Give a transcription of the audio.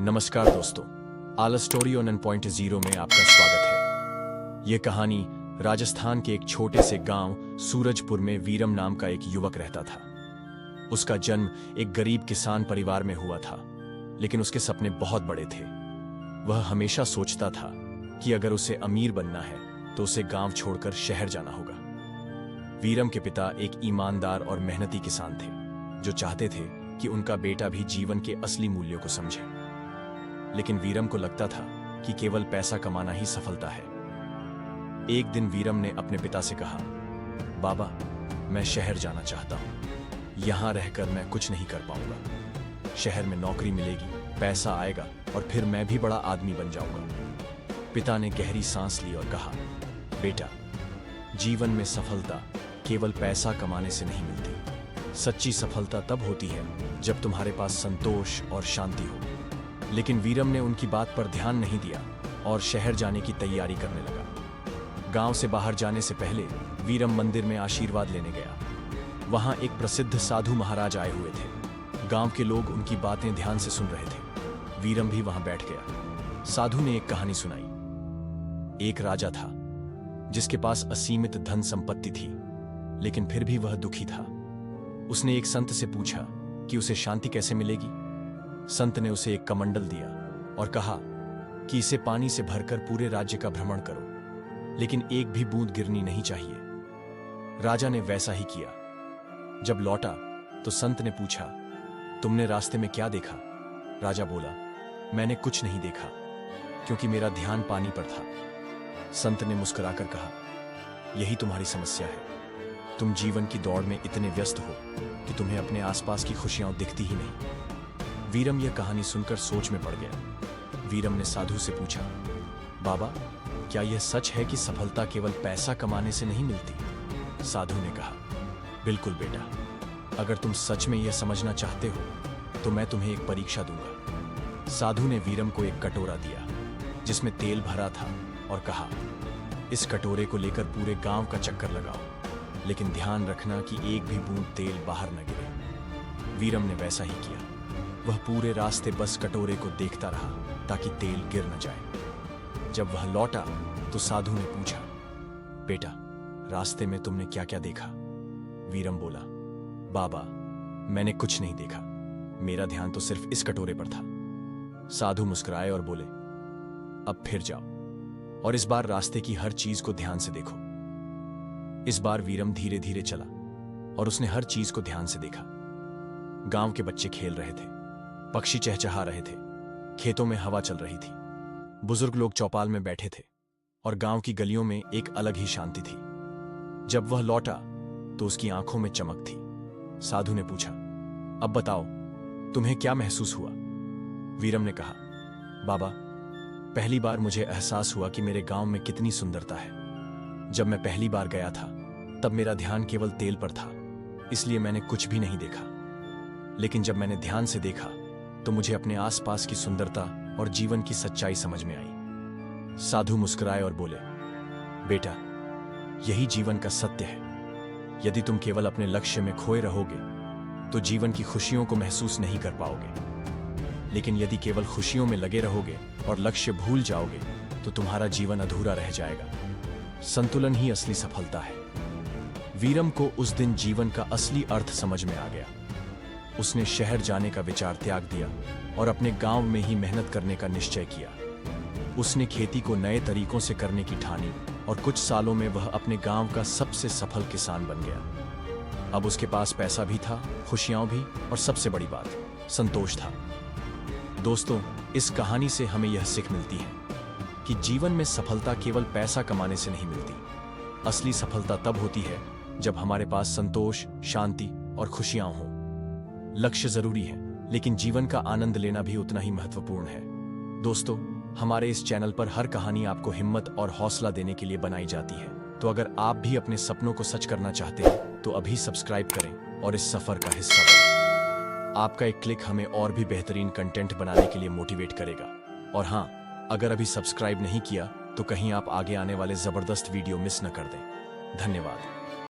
नमस्कार दोस्तों, आलस स्टोरी ऑन 9.0 में आपका स्वागत है। ये कहानी राजस्थान के एक छोटे से गांव सूरजपुर में वीरम नाम का एक युवक रहता था। उसका जन्म एक गरीब किसान परिवार में हुआ था, लेकिन उसके सपने बहुत बड़े थे। वह हमेशा सोचता था कि अगर उसे अमीर बनना है तो उसे गांव छोड़कर शहर जाना होगा। वीरम के पिता एक ईमानदार और मेहनती किसान थे, जो चाहते थे कि उनका बेटा भी जीवन के असली मूल्यों को समझे। लेकिन वीरम को लगता था कि केवल पैसा कमाना ही सफलता है। एक दिन वीरम ने अपने पिता से कहा, बाबा, मैं शहर जाना चाहता हूं। यहां रहकर मैं कुछ नहीं कर पाऊंगा। शहर में नौकरी मिलेगी, पैसा आएगा और फिर मैं भी बड़ा आदमी बन जाऊंगा। पिता ने गहरी सांस ली और कहा, बेटा, जीवन में सफलता केवल पैसा कमाने से नहीं मिलती। सच्ची सफलता तब होती है जब तुम्हारे पास संतोष और शांति हो। लेकिन वीरम ने उनकी बात पर ध्यान नहीं दिया और शहर जाने की तैयारी करने लगा। गांव से बाहर जाने से पहले वीरम मंदिर में आशीर्वाद लेने गया। वहां एक प्रसिद्ध साधु महाराज आए हुए थे। गांव के लोग उनकी बातें ध्यान से सुन रहे थे। वीरम भी वहां बैठ गया। साधु ने एक कहानी सुनाई। एक राजा था जिसके पास असीमित धन संपत्ति थी, लेकिन फिर भी वह दुखी था। उसने एक संत से पूछा कि उसे शांति कैसे मिलेगी। संत ने उसे एक कमंडल दिया और कहा कि इसे पानी से भरकर पूरे राज्य का भ्रमण करो, लेकिन एक भी बूंद गिरनी नहीं चाहिए। राजा ने वैसा ही किया। जब लौटा तो संत ने पूछा, तुमने रास्ते में क्या देखा? राजा बोला, मैंने कुछ नहीं देखा, क्योंकि मेरा ध्यान पानी पर था। संत ने मुस्कुराकर कहा, यही तुम्हारी समस्या है। तुम जीवन की दौड़ में इतने व्यस्त हो कि तुम्हें अपने आसपास की खुशियां दिखती ही नहीं। वीरम यह कहानी सुनकर सोच में पड़ गया। वीरम ने साधु से पूछा, बाबा, क्या यह सच है कि सफलता केवल पैसा कमाने से नहीं मिलती? साधु ने कहा, बिल्कुल बेटा, अगर तुम सच में यह समझना चाहते हो तो मैं तुम्हें एक परीक्षा दूंगा। साधु ने वीरम को एक कटोरा दिया जिसमें तेल भरा था और कहा, इस कटोरे को लेकर पूरे गांव का चक्कर लगाओ, लेकिन ध्यान रखना कि एक भी बूंद तेल बाहर न गिरे। वीरम ने वैसा ही किया। वह पूरे रास्ते बस कटोरे को देखता रहा ताकि तेल गिर न जाए। जब वह लौटा तो साधु ने पूछा, बेटा, रास्ते में तुमने क्या क्या देखा? वीरम बोला, बाबा, मैंने कुछ नहीं देखा। मेरा ध्यान तो सिर्फ इस कटोरे पर था। साधु मुस्कुराए और बोले, अब फिर जाओ और इस बार रास्ते की हर चीज को ध्यान से देखो। इस बार वीरम धीरे धीरे चला और उसने हर चीज को ध्यान से देखा। गांव के बच्चे खेल रहे थे, पक्षी चहचहा रहे थे, खेतों में हवा चल रही थी, बुजुर्ग लोग चौपाल में बैठे थे और गांव की गलियों में एक अलग ही शांति थी। जब वह लौटा तो उसकी आंखों में चमक थी। साधु ने पूछा, अब बताओ, तुम्हें क्या महसूस हुआ? वीरम ने कहा, बाबा, पहली बार मुझे एहसास हुआ कि मेरे गांव में कितनी सुंदरता है। जब मैं पहली बार गया था तब मेरा ध्यान केवल तेल पर था, इसलिए मैंने कुछ भी नहीं देखा। लेकिन जब मैंने ध्यान से देखा तो मुझे अपने आसपास की सुंदरता और जीवन की सच्चाई समझ में आई। साधु मुस्कुराए और बोले, बेटा, यही जीवन का सत्य है। यदि तुम केवल अपने लक्ष्य में खोए रहोगे तो जीवन की खुशियों को महसूस नहीं कर पाओगे। लेकिन यदि केवल खुशियों में लगे रहोगे और लक्ष्य भूल जाओगे तो तुम्हारा जीवन अधूरा रह जाएगा। संतुलन ही असली सफलता है। वीरम को उस दिन जीवन का असली अर्थ समझ में आ गया। उसने शहर जाने का विचार त्याग दिया और अपने गांव में ही मेहनत करने का निश्चय किया। उसने खेती को नए तरीकों से करने की ठानी और कुछ सालों में वह अपने गांव का सबसे सफल किसान बन गया। अब उसके पास पैसा भी था, खुशियां भी, और सबसे बड़ी बात, संतोष था। दोस्तों, इस कहानी से हमें यह सीख मिलती है कि जीवन में सफलता केवल पैसा कमाने से नहीं मिलती। असली सफलता तब होती है जब हमारे पास संतोष, शांति और खुशियां हों। लक्ष्य जरूरी है, लेकिन जीवन का आनंद लेना भी उतना ही महत्वपूर्ण है। दोस्तों, हमारे इस चैनल पर हर कहानी आपको हिम्मत और हौसला देने के लिए बनाई जाती है। तो अगर आप भी अपने सपनों को सच करना चाहते हैं तो अभी सब्सक्राइब करें और इस सफर का हिस्सा बनें। आपका एक क्लिक हमें और भी बेहतरीन कंटेंट बनाने के लिए मोटिवेट करेगा। और हाँ, अगर अभी सब्सक्राइब नहीं किया तो कहीं आप आगे आने वाले जबरदस्त वीडियो मिस न कर दें। धन्यवाद।